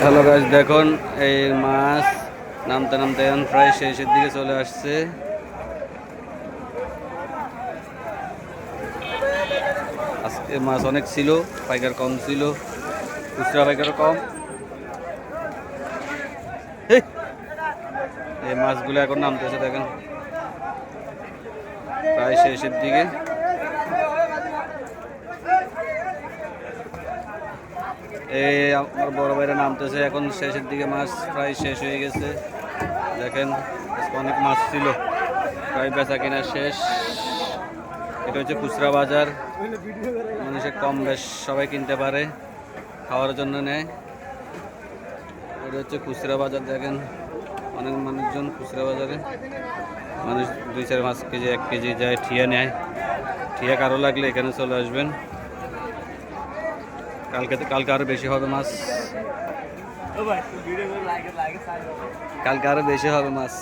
Hello guys, দেখুন এই মাছ নামতে নামতে এখন প্রায় শেষের দিকে চলে আসছে। আজকে মাছ অনেক ছিল, পাইকার কম ছিল, খুচরা পাইকার কম। এই মাছগুলো এখন নামতেছে, দেখেন প্রায় শেষের দিকে। এই আমার বড় ভাইরা নামতেছে এখন শেষের দিকে, মাছ প্রায় শেষ হয়ে গেছে। দেখেন অনেক মাছ ছিল, প্রায় বেচা কিনা শেষ। এটা হচ্ছে খুচরা বাজার, মানুষের কম বেশ সবাই কিনতে পারে, খাওয়ার জন্য নেয়। এটা হচ্ছে খুচরা বাজার, দেখেন অনেক মানুষজন খুচরা বাজারে, মানুষ 2-4 কেজি 1 কেজি যায়, ঠিয়া নেয়। ঠিয়া কারো লাগলে এখানে চলে আসবেন। কালকে আরো বেশি হবে মাছ, কালকে আরো বেশি হবে মাছ।